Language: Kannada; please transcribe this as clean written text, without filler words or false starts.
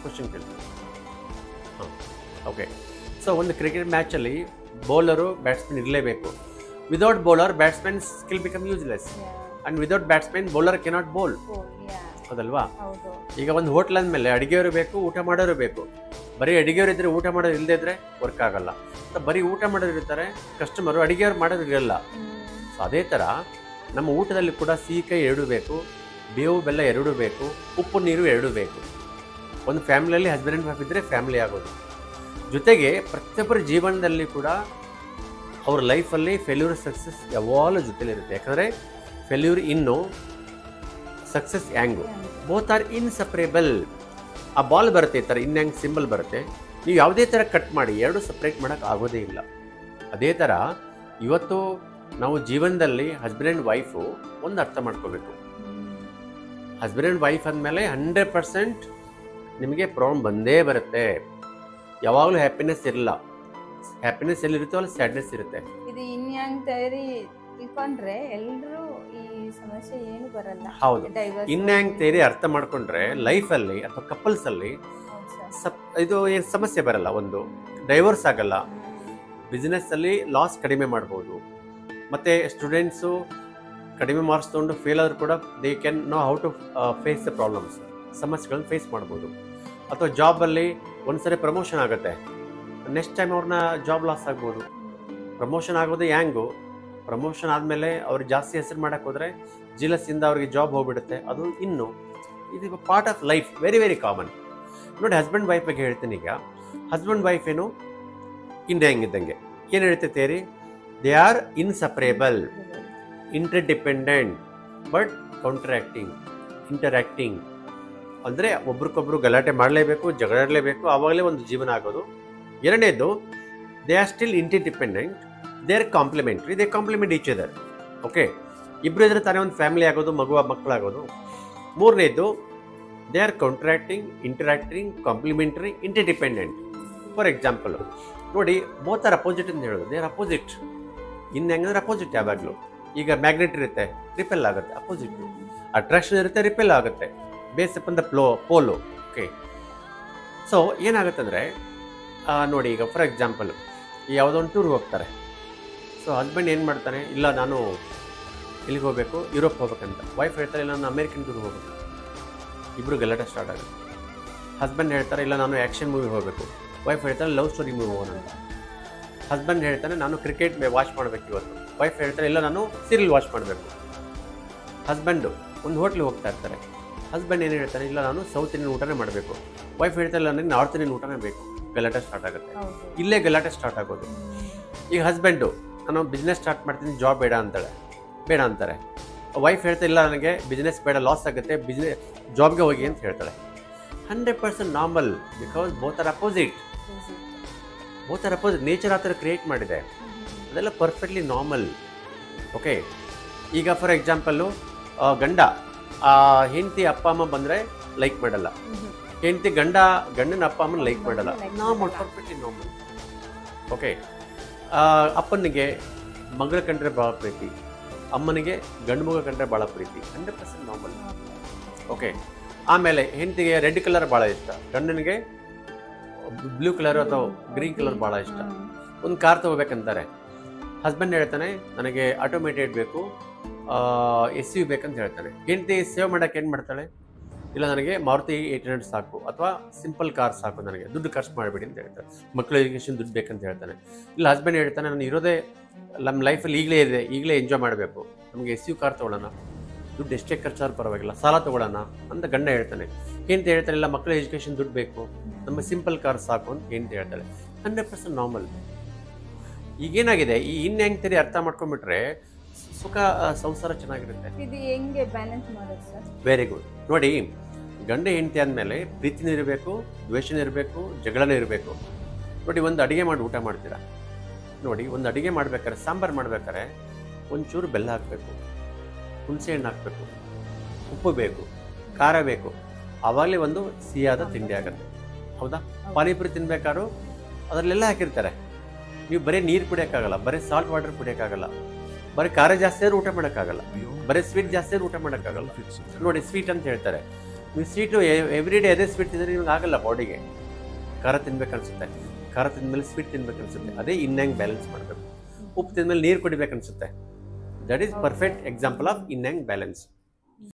ಕ್ವಶನ್ ಕೇಳ್ತೀನಿ. ಹಾಂ, ಓಕೆ. ಸೊ ಒಂದು ಕ್ರಿಕೆಟ್ ಮ್ಯಾಚಲ್ಲಿ ಬೌಲರು ಬ್ಯಾಟ್ಸ್ಮನ್ ಇರಲೇಬೇಕು. Without bowler batsman skill become useless, and without batsman bowler cannot bowl. ಹೌದಲ್ವಾ? ಈಗ ಒಂದು ಹೋಟ್ಲ್ ಅಂದಮೇಲೆ ಅಡುಗೆಯವರು ಬೇಕು, ಊಟ ಮಾಡೋರು ಬೇಕು. ಬರೀ ಅಡುಗೆಯವರು ಇದ್ದರೆ ಊಟ ಮಾಡೋರು ಇಲ್ಲದೇ ಇದ್ದರೆ ವರ್ಕ್ ಆಗಲ್ಲ. ಬರೀ ಊಟ ಮಾಡೋರು ಇರ್ತಾರೆ, ಕಸ್ಟಮರು ಅಡುಗೆಯವ್ರು ಮಾಡೋರು ಇರಲ್ಲ. ಸೊ ಅದೇ ಥರ ನಮ್ಮ ಊಟದಲ್ಲಿ ಕೂಡ ಸಿಹಿ ಕೈ ಎರಡೂ ಬೇಕು, ಬೇವು ಬೆಲ್ಲ ಎರಡೂ ಬೇಕು, ಉಪ್ಪು ನೀರು ಎರಡೂ ಬೇಕು. ಒಂದು ಫ್ಯಾಮಿಲಿಯಲ್ಲಿ ಹಸ್ಬೆಂಡ್ ಆ್ಯಂಡ್ ವೈಫ್ ಇದ್ದರೆ ಫ್ಯಾಮಿಲಿ ಆಗೋದು. ಜೊತೆಗೆ ಪ್ರತಿಯೊಬ್ಬರ ಜೀವನದಲ್ಲಿ ಕೂಡ ಅವ್ರ ಲೈಫಲ್ಲಿ ಫೇಲ್ಯೂರ್ ಸಕ್ಸಸ್ ಯಾವಾಗಲೂ ಜೊತೆಲಿರುತ್ತೆ. ಯಾಕಂದರೆ ಫೇಲ್ಯೂರ್ ಇನ್ನು, ಸಕ್ಸಸ್ ಹ್ಯಾಂಗು, ಬೋತ್ ಆರ್ ಇನ್ಸಪ್ರೇಬಲ್. ಆ ಬಾಲ್ ಬರುತ್ತೆ, ಈ ಥರ ಇನ್ ಹ್ಯಾಂಗ್ ಸಿಂಬಲ್ ಬರುತ್ತೆ. ನೀವು ಯಾವುದೇ ಥರ ಕಟ್ ಮಾಡಿ ಎರಡು ಸಪ್ರೇಟ್ ಮಾಡೋಕ್ಕೆ ಆಗೋದೇ ಇಲ್ಲ. ಅದೇ ಥರ ಇವತ್ತು ನಾವು ಜೀವನದಲ್ಲಿ ಹಸ್ಬೆಂಡ್ ಆ್ಯಂಡ್ ವೈಫು ಒಂದು ಅರ್ಥ ಮಾಡ್ಕೋಬೇಕು. ಹಸ್ಬೆಂಡ್ ಆ್ಯಂಡ್ ವೈಫ್ ಅಂದಮೇಲೆ 100% ನಿಮಗೆ ಪ್ರಾಬ್ಲಮ್ ಬಂದೇ ಬರುತ್ತೆ. ಯಾವಾಗಲೂ ಹ್ಯಾಪಿನೆಸ್ ಇರಲ್ಲ. ಹ್ಯಾಪಿನೆಸ್ ಎಲ್ಲಿರುತ್ತೋ ಅಲ್ಲಿ ಸ್ಯಾಡ್ನೆಸ್ ಇರುತ್ತೆ. ಇದು ಇನ್ಯಾಂಗ್ ತಯಾರಿ ತಿಳ್ಕೊಂಡ್ರೆ ಎಲ್ಲರೂ ಈ ಸಮಸ್ಯೆ ಏನು ಬರಲ್ಲ. ಹೌದು, ಇನ್ಯಾಂಗ್ ತೇರಿ ಅರ್ಥ ಮಾಡ್ಕೊಂಡ್ರೆ ಲೈಫಲ್ಲಿ ಅಥವಾ ಕಪಲ್ಸಲ್ಲಿ ಇದು ಏನು ಸಮಸ್ಯೆ ಬರಲ್ಲ. ಒಂದು ಡೈವರ್ಸ್ ಆಗಲ್ಲ, ಬಿಸ್ನೆಸ್ಸಲ್ಲಿ ಲಾಸ್ ಕಡಿಮೆ ಮಾಡ್ಬೋದು. ಮತ್ತು ಸ್ಟೂಡೆಂಟ್ಸು ಕಡಿಮೆ ಮಾರ್ಕ್ಸ್ ತೊಗೊಂಡು ಫೇಲ್ ಆದರೂ ಕೂಡ they can know how to face the problems, ಸಮಸ್ಯೆಗಳನ್ನ ಫೇಸ್ ಮಾಡ್ಬೋದು. ಅಥವಾ ಜಾಬಲ್ಲಿ ಒಂದು ಸರಿ ಪ್ರಮೋಷನ್ ಆಗುತ್ತೆ, ನೆಕ್ಸ್ಟ್ ಟೈಮ್ ಅವ್ರನ್ನ ಜಾಬ್ ಲಾಸ್ ಆಗ್ಬೋದು. ಪ್ರಮೋಷನ್ ಆಗೋದು ಹ್ಯಾಂಗು, ಪ್ರಮೋಷನ್ ಆದಮೇಲೆ ಅವ್ರಿಗೆ ಜಾಸ್ತಿ ಹೆಸರು ಮಾಡೋಕ್ಕೆ ಹೋದರೆ ಜಿಲಸ್ಸಿಂದ ಅವ್ರಿಗೆ ಜಾಬ್ ಹೋಗ್ಬಿಡುತ್ತೆ. ಅದು ಇನ್ನು ಇದು part of life, very very common. ನೋಡಿ, ಹಸ್ಬೆಂಡ್ ವೈಫ್ ಬಗ್ಗೆ ಹೇಳ್ತೀನಿ. ಈಗ ಹಸ್ಬೆಂಡ್ ವೈಫ್ ಏನು ಇದ್ದಂಗೆ ಏನು ಹೇಳ್ತೈತೆ ರೀ? They are inseparable, interdependent but interacting. ಅಂದರೆ ಒಬ್ರಿಗೊಬ್ರು ಗಲಾಟೆ ಮಾಡಲೇಬೇಕು, ಜಗಳಾಡಲೇಬೇಕು, ಆವಾಗಲೇ ಒಂದು ಜೀವನ ಆಗೋದು. ಎರಡನೇದು, they are still interdependent, they are complementary, they complement each other. Okay, ಇಬ್ಬರು ಇದ್ರೆ ತಾನೇ ಒಂದು ಫ್ಯಾಮಿಲಿ ಆಗೋದು, ಮಕ್ಕಳಾಗೋದು. ಮೂರನೇದು, they are interacting, complementary, interdependent. For example ನೋಡಿ, ಬೋತ್ ಆರ್ ಅಪೋಸಿಟ್ ಅಂತ ಹೇಳೋದು. They are opposite. ಇನ್ನು ಹೆಂಗಂದ್ರೆ ಅಪೋಸಿಟ್ ಯಾವಾಗಲೂ. ಈಗ ಮ್ಯಾಗ್ನೆಟ್ ಇರುತ್ತೆ, ರಿಪೆಲ್ ಆಗುತ್ತೆ, ಅಪೋಸಿಟ್. ಅಟ್ರಾಕ್ಷನ್ ಇರುತ್ತೆ, ರಿಪೆಲ್ ಆಗುತ್ತೆ, ಬೇಸಪ್ ಅಂದ ಪೋಲು. ಓಕೆ, ಸೊ ಏನಾಗುತ್ತಂದರೆ ನೋಡಿ, ಈಗ ಫಾರ್ ಎಕ್ಸಾಂಪಲ್ ಯಾವುದೋ ಒಂದು ಟೂರ್ಗೆ ಹೋಗ್ತಾರೆ. ಸೊ ಹಸ್ಬೆಂಡ್ ಏನು ಮಾಡ್ತಾನೆ, ಇಲ್ಲ ನಾನು ಇಲ್ಲಿಗೆ ಹೋಗಬೇಕು, ಯುರೋಪ್ ಹೋಗ್ಬೇಕಂತ. ವೈಫ್ ಹೇಳ್ತಾರೆ, ಇಲ್ಲ ನಾನು ಅಮೇರಿಕನ್ ಟೂರ್ಗೆ ಹೋಗಬೇಕು. ಇಬ್ಬರು ಗಲಾಟೆ ಸ್ಟಾರ್ಟ್ ಆಗುತ್ತೆ. ಹಸ್ಬೆಂಡ್ ಹೇಳ್ತಾರೆ, ಇಲ್ಲ ನಾನು ಆ್ಯಕ್ಷನ್ ಮೂವಿ ಹೋಗಬೇಕು. ವೈಫ್ ಹೇಳ್ತಾರೆ, ಲವ್ ಸ್ಟೋರಿ ಮೂವಿ ಹೋಗೋಣ ಅಂತ. ಹಸ್ಬೆಂಡ್ ಹೇಳ್ತಾನೆ, ನಾನು ಕ್ರಿಕೆಟ್ ವಾಚ್ ಮಾಡಬೇಕು ಇವತ್ತು. ವೈಫ್ ಹೇಳ್ತಾರೆ, ಇಲ್ಲ ನಾನು ಸೀರಿಯಲ್ ವಾಚ್ ಮಾಡಬೇಕು. ಹಸ್ಬೆಂಡು ಒಂದು ಹೋಟ್ಲಿಗೆ ಹೋಗ್ತಾ ಇರ್ತಾರೆ. ಹಸ್ಬೆಂಡ್ ಏನು ಹೇಳ್ತಾನೆ, ಇಲ್ಲ ನಾನು ಸೌತ್ ಇಂಡಿಯನ್ ಊಟನೇ ಮಾಡಬೇಕು. ವೈಫ್ ಹೇಳ್ತಾರೆ, ಇಲ್ಲ ನನಗೆ ನಾರ್ತ್ ಇಂಡಿಯನ್ ಊಟನೇ ಬೇಕು. ಗಲಾಟೆ ಸ್ಟಾರ್ಟ್ ಆಗುತ್ತೆ. ಇಲ್ಲೇ ಗಲಾಟೆ ಸ್ಟಾರ್ಟ್ ಆಗೋದು. ಈಗ ಹಸ್ಬೆಂಡು, ನಾನು ಬಿಸ್ನೆಸ್ ಸ್ಟಾರ್ಟ್ ಮಾಡ್ತೀನಿ, ಜಾಬ್ ಬೇಡ ಅಂತಾರೆ. ವೈಫ್ ಹೇಳ್ತಾರೆ, ಇಲ್ಲ ನನಗೆ ಬಿಸ್ನೆಸ್ ಬೇಡ, ಲಾಸ್ ಆಗುತ್ತೆ, ಜಾಬ್ಗೆ ಹೋಗಿ ಅಂತ ಹೇಳ್ತಾಳೆ. 100% normal, because both are opposite. Nature ಆ ಥರ ಕ್ರಿಯೇಟ್ ಮಾಡಿದೆ. ಅದೆಲ್ಲ ಪರ್ಫೆಕ್ಟ್ಲಿ ನಾರ್ಮಲ್. ಓಕೆ, ಈಗ ಫಾರ್ ಎಕ್ಸಾಂಪಲ್ಲು ಗಂಡ ಹೆಂಡತಿ ಅಪ್ಪ ಅಮ್ಮ ಬಂದರೆ ಲೈಕ್ ಮಾಡಲ್ಲ, ಹೆಂಡತಿ ಗಂಡನ ಅಪ್ಪ ಅಮ್ಮನ ಲೈಕ್ ಮಾಡಲ್ಲ. Normal, perfectly normal. ಓಕೆ, ಅಪ್ಪನಿಗೆ ಮಗಳ ಕಂಡ್ರೆ ಭಾಳ ಪ್ರೀತಿ, ಅಮ್ಮನಿಗೆ ಗಂಡು ಮಗ ಕಂಡ್ರೆ ಭಾಳ ಪ್ರೀತಿ. 100% ನಾರ್ಮಲ್. ಓಕೆ, ಆಮೇಲೆ ಹೆಂಡತಿಗೆ ರೆಡ್ ಕಲರ್ ಭಾಳ ಇಷ್ಟ, ಗಂಡನಿಗೆ ಬ್ಲೂ ಕಲರ್ ಅಥವಾ ಗ್ರೀನ್ ಕಲರ್ ಭಾಳ ಇಷ್ಟ. ಒಂದು ಕಾರ್ ತೊಗೋಬೇಕಂತಾರೆ. ಹಸ್ಬೆಂಡ್ ಹೇಳ್ತಾನೆ, ನನಗೆ ಆಟೋಮೇಟೆಡ್ ಬೇಕು, SUV ಬೇಕಂತ ಹೇಳ್ತಾನೆ. ಹೆಂಡತಿ ಸೇವ್ ಮಾಡೋಕ್ಕೆ ಏನು ಮಾಡ್ತಾಳೆ, ಇಲ್ಲ ನನಗೆ ಮಾರುತಿ 800 ಸಾಕು, ಅಥವಾ ಸಿಂಪಲ್ ಕಾರ್ ಸಾಕು, ನನಗೆ ದುಡ್ಡು ಖರ್ಚು ಮಾಡಿಬಿಡಿ ಅಂತ ಹೇಳ್ತಾರೆ. ಮಕ್ಕಳ ಎಜುಕೇಷನ್ ದುಡ್ಡು ಬೇಕಂತ ಹೇಳ್ತಾನೆ. ಇಲ್ಲ ಹಸ್ಬೆಂಡ್ ಹೇಳ್ತಾನೆ, ನಾನು ಇರೋದೇ ನಮ್ಮ ಲೈಫಲ್ಲಿ ಈಗಲೇ ಎಂಜಾಯ್ ಮಾಡಬೇಕು, ನಮಗೆ SUV ಕಾರ್ ತೊಗೊಳ್ಳೋಣ, ದುಡ್ಡು ಎಷ್ಟೇ ಖರ್ಚಾದ್ರೂ ಪರವಾಗಿಲ್ಲ, ಸಾಲ ತೊಗೊಳ್ಳೋಣ ಅಂತ ಗಂಡ ಹೇಳ್ತಾನೆ. ಹೆಂಡತಿ ಹೇಳ್ತಾನೆ, ಇಲ್ಲ ಮಕ್ಕಳ ಎಜುಕೇಷನ್ ದುಡ್ಡು ಬೇಕು, ನಮ್ಮ ಸಿಂಪಲ್ ಕಾರ್ ಸಾಕು ಅಂತ ಹೆಂಡತಿ ಹೇಳ್ತಾಳೆ. 100% ನಾರ್ಮಲ್. ಈಗೇನಾಗಿದೆ, ಈ ಇನ್ಯಾಂಗ್ ಥಿಯರಿ ಅರ್ಥ ಮಾಡ್ಕೊಂಡ್ಬಿಟ್ರೆ ಸುಖ ಸಂಸಾರ ಚೆನ್ನಾಗಿರುತ್ತೆ. ಇದು ಹೆಂಗೆ ಬ್ಯಾಲೆನ್ಸ್ ಮಾಡೋದು ಸರ್? Very good. ನೋಡಿ, ಗಂಡ ಹೆಂಡತಿ ಆದಮೇಲೆ ಪ್ರೀತಿನೂ ಇರಬೇಕು, ದ್ವೇಷನೂ ಇರಬೇಕು, ಜಗಳನೂ ಇರಬೇಕು. ನೋಡಿ, ಒಂದು ಅಡುಗೆ ಮಾಡಿ ಊಟ ಮಾಡ್ತೀರಾ. ನೋಡಿ, ಒಂದು ಅಡುಗೆ ಮಾಡ್ಬೇಕಾದ್ರೆ, ಸಾಂಬಾರು ಮಾಡ್ಬೇಕಾದ್ರೆ ಒಂಚೂರು ಬೆಲ್ಲ ಹಾಕಬೇಕು, ಹುಣಸೆ ಹಣ್ಣು ಹಾಕಬೇಕು, ಉಪ್ಪು ಬೇಕು, ಖಾರ ಬೇಕು. ಆವಾಗಲೇ ಒಂದು ಸಿಹಿಯಾದ ತಿಂಡಿ ಆಗುತ್ತೆ. ಹೌದಾ? ಪಾನಿಪುರಿ ತಿನ್ಬೇಕಾದ್ರೂ ಅದರಲ್ಲೆಲ್ಲ ಹಾಕಿರ್ತಾರೆ. ನೀವು ಬರೀ ನೀರು ಕುಡಿಯೋಕ್ಕಾಗಲ್ಲ, ಬರೀ ಸಾಲ್ಟ್ ವಾಟರ್ ಕುಡಿಯೋಕ್ಕಾಗಲ್ಲ, ಬರೀ ಖಾರ ಜಾಸ್ತಿ ಆದ್ರೂ ಊಟ ಮಾಡೋಕ್ಕಾಗಲ್ಲ, ಬರೀ ಸ್ವೀಟ್ ಜಾಸ್ತಿ ಆದ್ರೂ ಊಟ ಮಾಡೋಕ್ಕಾಗಲ್ಲ. ನೋಡಿ, ಸ್ವೀಟ್ ಅಂತ ಹೇಳ್ತಾರೆ. ನೀವು ಸ್ವೀಟು ಎವ್ರಿ ಡೇ ಅದೇ ಸ್ವೀಟ್ ತಿಂದರೆ ನಿಮ್ಗೆ ಆಗಲ್ಲ ಬಾಡಿಗೆ. ಖಾರ ತಿನ್ಬೇಕನ್ಸುತ್ತೆ, ಖಾರ ತಿಂದಮೇಲೆ ಸ್ವೀಟ್ ತಿನ್ಬೇಕನ್ಸುತ್ತೆ. ಅದೇ ಇನ್ ಹ್ಯಾಂಗ್ ಬ್ಯಾಲೆನ್ಸ್ ಮಾಡಬೇಕು. ಉಪ್ಪು ತಿಂದಮೇಲೆ ನೀರು ಕುಡಿಬೇಕನ್ಸುತ್ತೆ. That is perfect example of yin yang balance.